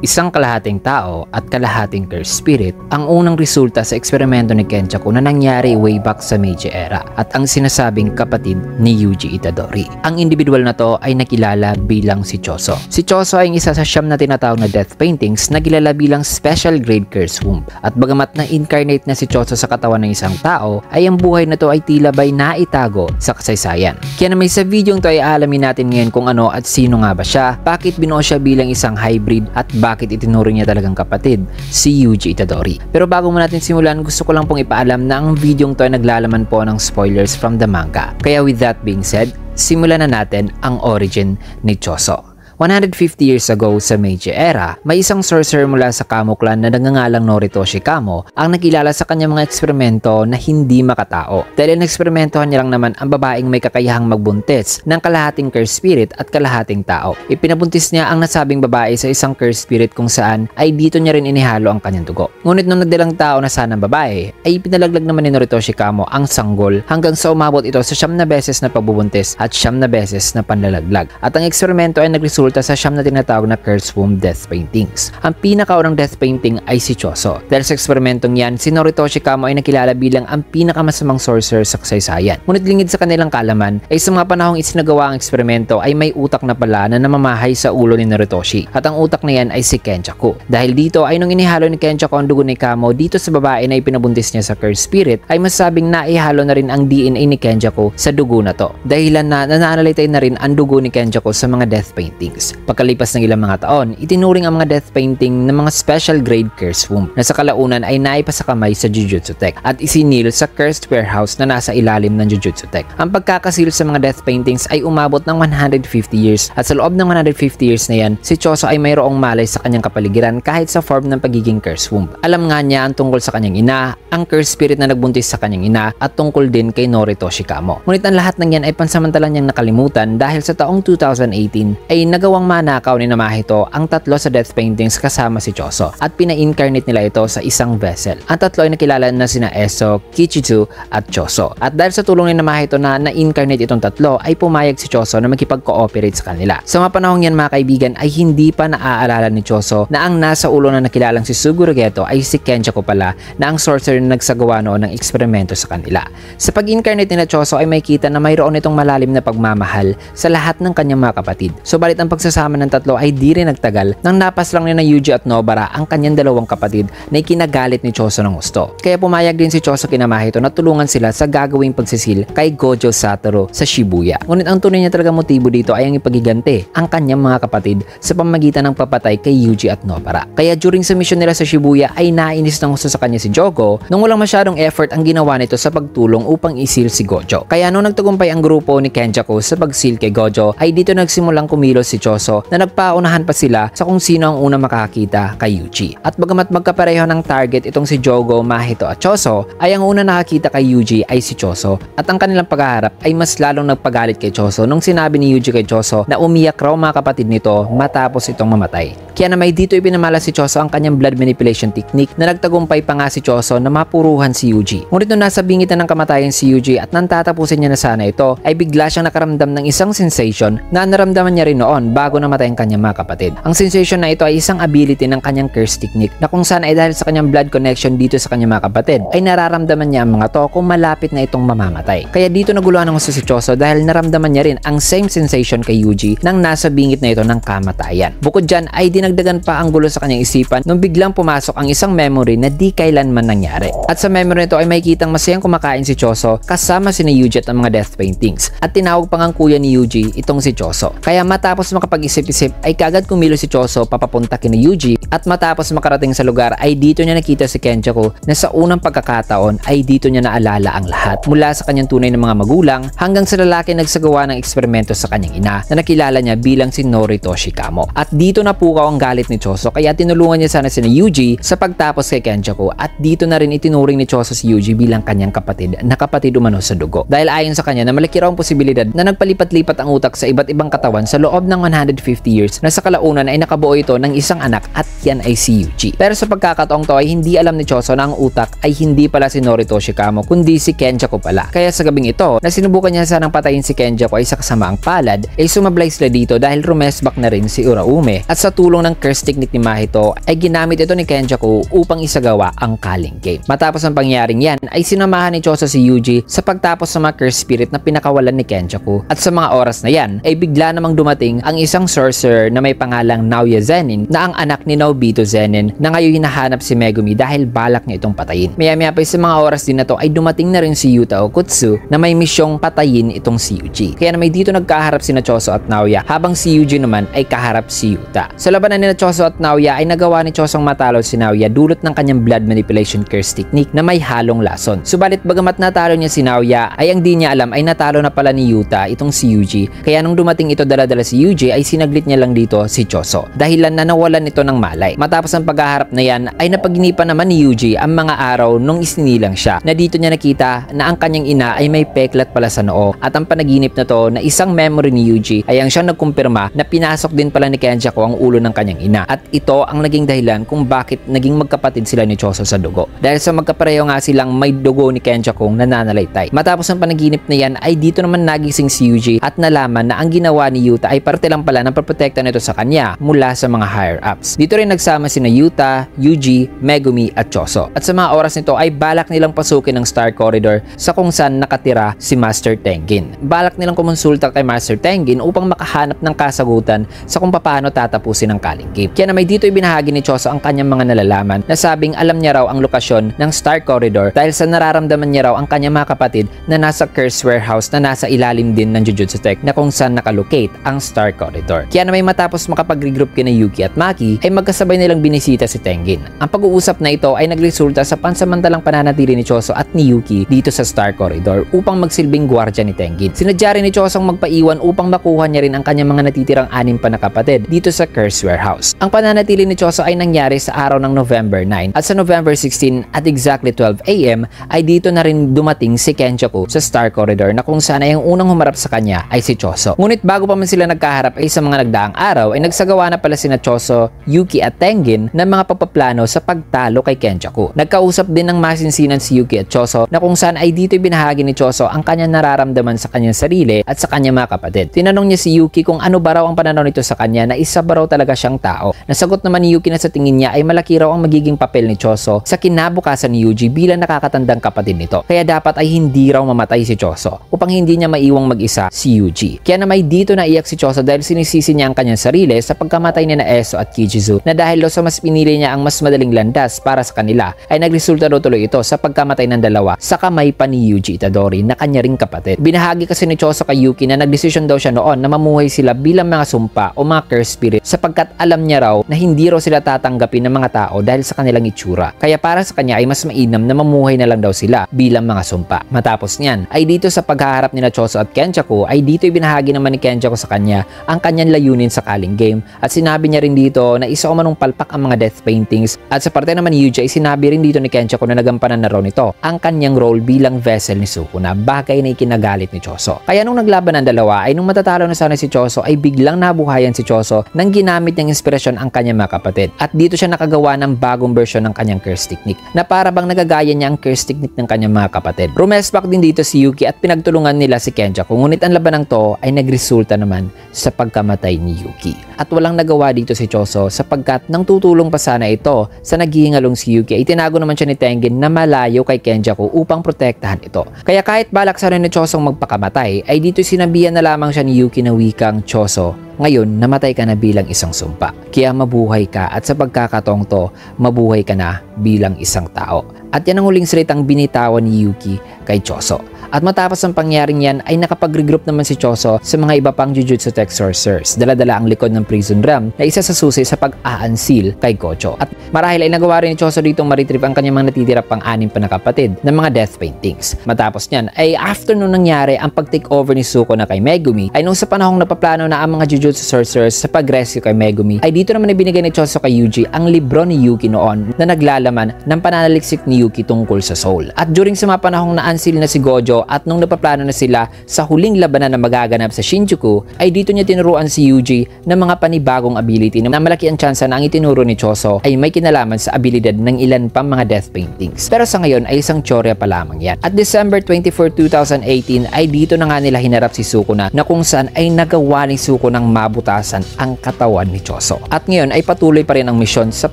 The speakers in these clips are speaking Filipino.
Isang kalahating tao at kalahating cursed spirit ang unang resulta sa eksperimento ni Kenjaku na nangyari way back sa Meiji era at ang sinasabing kapatid ni Yuji Itadori. Ang individual na to ay nakilala bilang si Choso. Si Choso ay isa sa siyam na tinatawag na death paintings na kilala bilang special grade curse womb. At bagamat na incarnate na si Choso sa katawan ng isang tao, ay ang buhay na to ay tila ba'y naitago sa kasaysayan. Kaya naman sa video to ay alamin natin ngayon kung ano at sino nga ba siya, bakit binuo siya bilang isang hybrid at bakit itinuring niya talagang kapatid si Yuji Itadori. Pero bago mo natin simulan, gusto ko lang pong ipaalam na ang video to ay naglalaman po ng spoilers from the manga. Kaya with that being said, simulan na natin ang origin ni Choso. 150 years ago sa Meiji era, may isang sorcerer mula sa Kamo clan na nagngangalang Noritoshi Kamo ang nakilala sa kanyang mga eksperimento na hindi makatao. Dahil ineksperimentohan niya lang naman ang babaeng may kakayahang magbuntis ng kalahating cursed spirit at kalahating tao. Ipinabuntis niya ang nasabing babae sa isang cursed spirit kung saan ay dito niya rin inihalo ang kanyang dugo. Ngunit nung nagdalang tao na sanang babae, ay pinalaglag naman ni Noritoshi Kamo ang sanggol hanggang sa umabot ito sa 9 na beses na pagbubuntis at 9 na beses na panlalaglag. At ang eksperimento ay nagresulta sa siyam na tinatawag na curse womb death paintings. Ang pinakaunang death painting ay si Choso. Dahil sa eksperimentong yan, si Noritoshi Kamo ay nakilala bilang ang pinakamasamang sorcerer sa kasaysayan. Ngunit lingid sa kanilang kalaman, ay sa mga panahong isinagawa ang eksperimento ay may utak na pala na namamahay sa ulo ni Noritoshi. At ang utak na yan ay si Kenjaku. Dahil dito ay nung inihalo ni Kenjaku ang dugo ni Kamo dito sa babae na ipinabuntis niya sa cursed spirit, ay masabing naihalo na rin ang DNA ni Kenjaku sa dugo na to. Dahilan na nananalitay na rin ang dugo ni Kenjaku sa mga death paintings. Pagkalipas ng ilang mga taon, itinuring ang mga death painting ng mga special grade curse womb na sa kalaunan ay naipasakamay sa Jujutsu Tech at isinil sa cursed warehouse na nasa ilalim ng Jujutsu Tech. Ang pagkakasil sa mga death paintings ay umabot ng 150 years at sa loob ng 150 years na yan, si Choso ay mayroong malay sa kanyang kapaligiran kahit sa form ng pagiging curse womb. Alam nga niya ang tungkol sa kanyang ina, ang cursed spirit na nagbuntis sa kanyang ina at tungkol din kay Noritoshi Kamo. Ngunit ang lahat ng yan ay pansamantala niyang nakalimutan dahil sa taong 2018 ay nagawang manakaw ni Namahito ang tatlo sa death paintings kasama si Choso at pina-incarnate nila ito sa isang vessel. Ang tatlo ay nakilala na sina Eso, Kichizu at Choso. At dahil sa tulong ni Namahito na na-incarnate itong tatlo ay pumayag si Choso na makipag-cooperate sa kanila. Sa mga panahong yan mga kaibigan ay hindi pa naaalala ni Choso na ang nasa ulo na nakilalang si Suguru Geto ay si Kenjaku pala na ang sorcerer na nagsagawa noon ng eksperimento sa kanila. Sa pag-incarnate ni Choso ay may kita na mayroon itong malalim na pagmamahal sa lahat ng kanyang mga kapatid. Subalit ang pagsasama ng tatlo ay di rin nagtagal nang napas lang ni na Yuji at Nobara ang kanyang dalawang kapatid na ikinagalit ni Choso ng gusto. Kaya pumayag din si Choso kina Mahito na tulungan sila sa gagawing pagsisil kay Gojo Satoru sa Shibuya. Ngunit ang tunay niya talaga motibo dito ay ang ipagigante ang kanyang mga kapatid sa pamagitan ng papatay kay Yuji at Nobara. Kaya during sa mission nila sa Shibuya ay nainis ng gusto sa kanya si Jogo nung walang masyadong effort ang ginawa nito sa pagtulong upang isil si Gojo. Kaya nung nagtagumpay ang grupo ni Kenjaku sa pagsil kay Gojo ay dito nagsimulang kumilos si Choso na nagpaunahan pa sila sa kung sino ang unang makakakita kay Yuji. At bagamat magkapareho ng target itong si Jogo, Mahito at Choso, ay ang unang nakakita kay Yuji ay si Choso. At ang kanilang paghaharap ay mas lalong nagpagalit kay Choso nung sinabi ni Yuji kay Choso na umiyak raw mga kapatid nito matapos itong mamatay. Kaya na may dito ipinamala si Choso ang kanyang blood manipulation technique na nagtagumpay pa nga si Choso na mapuruhan si Yuji. Ngunit nung nasa bingitan ng kamatayan si Yuji at nang tatapusin niya na sana ito, ay bigla siyang nakaramdam ng isang sensation na naramdaman niya rin noon bago namatay ang kanyang mga kapatid. Ang sensation na ito ay isang ability ng kanyang curse technique na kung saan ay dahil sa kanyang blood connection dito sa kanyang mga kapatid ay nararamdaman niya ang mga to kung malapit na itong mamamatay. Kaya dito naguluhan ng gusto si Choso dahil naramdaman niya rin ang same sensation kay Yuji nang nasa bingit na ito ng kamatayan. Bukod dyan ay dinagdagan pa ang gulo sa kanyang isipan nung biglang pumasok ang isang memory na di kailanman nangyari. At sa memory nito ay may kitang masayang kumakain si Choso kasama si Yuji at ang mga death paintings. At tinawag pang ang kuya ni Yuji itong si Choso. Kaya matapos makapag-isip-isip ay kagad kumilo si Choso papapunta kina Yuji at matapos makarating sa lugar ay dito niya nakita si Kenjaku na sa unang pagkakataon ay dito niya naalala ang lahat mula sa kanyang tunay na mga magulang hanggang sa lalaki nagsagawa ng eksperimento sa kanyang ina na nakilala niya bilang si Noritoshi Kamo. At dito napukaw ang galit ni Choso kaya tinulungan niya sana si Yuji sa pagtapos kay Kenjaku at dito na rin itinuring ni Choso si Yuji bilang kanyang kapatid na kapatid umano sa dugo. Dahil ayon sa kanya na malaki raw ang posibilidad na nagpalipat-lipat ang utak sa iba't ibang katawan sa loob ng 150 years na sa kalaunan ay nakabuo ito ng isang anak at yan ay si Yuji. Pero sa pagkakataong to ay hindi alam ni Choso na ang utak ay hindi pala si Noritoshi Kamo kundi si Kenjaku pala. Kaya sa gabing ito na sinubukan niya sanang patayin si Kenjaku ay sa kasamaang palad ay sumablay sila dito dahil rumesbak na rin si Uraume at sa tulong unang curse technique ni Mahito ay ginamit ito ni Kenjaku upang isagawa ang Culling Game. Matapos ang pangyaring yan ay sinamahan ni Choso si Yuji sa pagtapos sa mga curse spirit na pinakawalan ni Kenjaku. At sa mga oras na yan ay bigla namang dumating ang isang sorcerer na may pangalang Naoya Zenin na ang anak ni Naobito Zenin na ngayon hinahanap si Megumi dahil balak niya itong patayin. Maya-maya pa sa mga oras din na to ay dumating na rin si Yuta Okutsu na may misyong patayin itong si Yuji. Kaya naman dito nagkaharap si Choso at Naoya habang si Yuji naman ay kaharap si Yuta. Sa labanan ni Choso at Naoya ay nagawa ni Chosong matalo si Naoya dulot ng kanyang blood manipulation curse technique na may halong lason. Subalit bagamat natalo niya si Naoya ay ang di niya alam ay natalo na pala ni Yuta itong si Yuji. Kaya nung dumating ito dala-dala si Yuji ay sinaglit niya lang dito si Choso dahilan na nawalan ito ng malay. Matapos ang paghaharap na yan ay napaginipan naman ni Yuji ang mga araw nung isinilang siya na dito niya nakita na ang kanyang ina ay may peklat pala sa noo at ang panaginip na to na isang memory ni Yuji ay ang siyang nagkumpirma na pinasok din pala ni Kenjaku ang ulo ng kanyang ina at ito ang naging dahilan kung bakit naging magkapatid sila ni Choso sa dugo dahil sa magkapareho nga silang may dugo ni Kenjaku nananalaytay. Matapos ang panaginip na yan ay dito naman nagising si Yuji at nalaman na ang ginawa ni Yuta ay parte lang pala ng protekta nito sa kanya mula sa mga higher ups. Dito rin nagsama sina Yuta, Yuji, Megumi at Choso at sa mga oras nito ay balak nilang pasukin ang Star Corridor sa kung saan nakatira si Master Tengen. Balak nilang kumonsulta kay Master Tengen upang makahanap ng kasagutan sa kung paano tatapusin ang Culling Game. Kaya na may dito ibinahagi ni Choso ang kanyang mga nalalaman na sabing alam niya raw ang lokasyon ng Star Corridor dahil sa nararamdaman niya raw ang kanyang mga kapatid na nasa Curse Warehouse na nasa ilalim din ng Jujutsu Tech na kung saan nakalocate ang Star Corridor. Kaya na may matapos makapag-regroup kina Yuki at Maki ay magkasabay nilang binisita si Tengen. Ang pag-uusap na ito ay nagresulta sa pansamantalang pananatili ni Choso at ni Yuki dito sa Star Corridor upang magsilbing gwardya ni Tengen. Sinadya rin ni Chosong magpaiwan upang makuha niya rin ang kanyang mga natitirang 6 pa na kapatid dito sa Curse Warehouse. Ang pananatili ni Choso ay nangyari sa araw ng November 9 at sa November 16 at exactly 12 AM ay dito na rin dumating si Kenjaku sa Star Corridor na kung saan ay ang unang humarap sa kanya ay si Choso. Ngunit bago pa man sila nagkaharap ay sa mga nagdaang araw ay nagsagawa na pala sina Choso, Yuki at Tengen ng mga pagpaplano sa pagtalo kay Kenjaku. Nagkausap din ng masinsinan si Yuki at Choso na kung saan ay dito binahagi ni Choso ang kanyang nararamdaman sa kanyang sarili at sa kanyang mga kapatid. Tinanong niya si Yuki kung ano ba raw ang pananaw nito sa kanya na isa ba raw talaga siyang tao. Nasagot naman ni Yuki na sa tingin niya ay malaki raw ang magiging papel ni Choso sa kinabukasan ni Yuji bilang nakakatandang kapatid nito. Kaya dapat ay hindi raw mamatay si Choso upang hindi niya maiwang mag-isa si Yuji. Kaya na may dito naiyak si Choso dahil sinisisi niya ang kanyang sarili sa pagkamatay ni na Eso at Kijizu na dahil daw sa mas pinili niya ang mas madaling landas para sa kanila ay nagresulta daw tuloy ito sa pagkamatay ng dalawa sa kamay pa ni Yuji Itadori na kanya ring kapatid. Binahagi kasi ni Choso kay Yuki na nagdesisyon daw siya noon na mamuhay sila bilang mga sumpa o mga curse spirit sapagkat alam niya raw na hindi raw sila tatanggapin ng mga tao dahil sa kanilang itsura. Kaya para sa kanya ay mas mainam na mamuhay na lang daw sila bilang mga sumpa. Matapos niyan ay dito sa paghaharap ni Choso at Kenjaku ay dito ibinahagi naman ni Kenjaku sa kanya ang kanyang layunin sa Culling Game at sinabi niya rin dito na isa umanong palpak ang mga death paintings at sa parte naman ni Yuji ay sinabi rin dito ni Kenjaku na nagampanan na raw nito ang kanyang role bilang vessel ni Sukuna, bagay na ikinagalit ni Choso. Kaya nung naglaban ng dalawa ay nung matatalo na sana si Choso ay biglang nabuhayan si Choso nang ginamit niyang inspirasyon ang kanyang mga kapatid at dito siya nakagawa ng bagong version ng kanyang curse technique na para bang nagagaya niya ang curse technique ng kanyang mga kapatid. Rumespak din dito si Yuki at pinagtulungan nila si Kenjaku ngunit ang labanang to ay nagresulta naman sa pagkamatay ni Yuki. At walang nagawa dito si Choso sapagkat nang tutulong pa sana ito sa naghihingalong si Yuki ay tinago naman siya ni Tengen na malayo kay Kenjaku upang protektahan ito. Kaya kahit balak sana ni Chosong magpakamatay ay dito sinabihan na lamang siya ni Yuki na wikang, Choso, ngayon namatay ka na bilang isang sumpa. Kaya mabuhay ka at sa pagkakataong to, mabuhay ka na bilang isang tao. At yan ang huling salitang binitawan ni Yuki kay Choso. At matapos ang pangyaring yan ay nakapag-regroup naman si Choso sa mga iba pang Jujutsu Tech sorcerers. Dala-dala ang likod ng prison ram na isa sa susi sa pag-aansil kay Gojo. At marahil ay nagawa rin ni Choso ditong maritrip ang kanyang mga natitira pang 6 pa na kapatid ng mga death paintings. Matapos niyan ay after nung nangyari ang pag-take over ni Sukuna kay Megumi ay nung sa panahong napaplano na ang mga Jujutsu sorcerers sa pag-rescue kay Megumi ay dito naman ibinigay ni Choso kay Yuji ang libro ni Yuki noon na naglalaman ng pananaliksik ni Yuki tungkol sa soul. At during sa mga panahong na-unseal na si Gojo at nung napaplano na sila sa huling labanan na magaganap sa Shinjuku ay dito niya tinuruan si Yuji ng mga panibagong ability na malaki ang tsansa na ang itinuro ni Choso ay may kinalaman sa abilidad ng ilan pang mga death paintings. Pero sa ngayon ay isang tsorya pa lamang yan. At December 24, 2018 ay dito na nga nila hinarap si Sukuna na kung saan ay nagawa ni Sukuna ng mabutasan ang katawan ni Choso. At ngayon ay patuloy pa rin ang misyon sa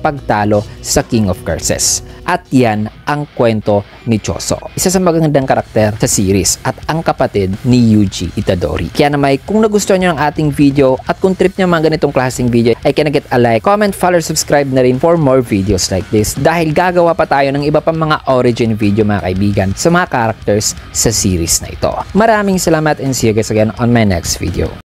pagtalo sa King of Curses. At yan ang kwento ni Choso. Isa sa magagandang karakter sa series at ang kapatid ni Yuji Itadori. Kaya naman kung nagustuhan nyo ang ating video at kung trip nyo mga ganitong klaseng video ay can get a like, comment, follow, subscribe na rin for more videos like this dahil gagawa pa tayo ng iba pang mga origin video mga kaibigan sa mga characters sa series na ito. Maraming salamat and see you guys again on my next video.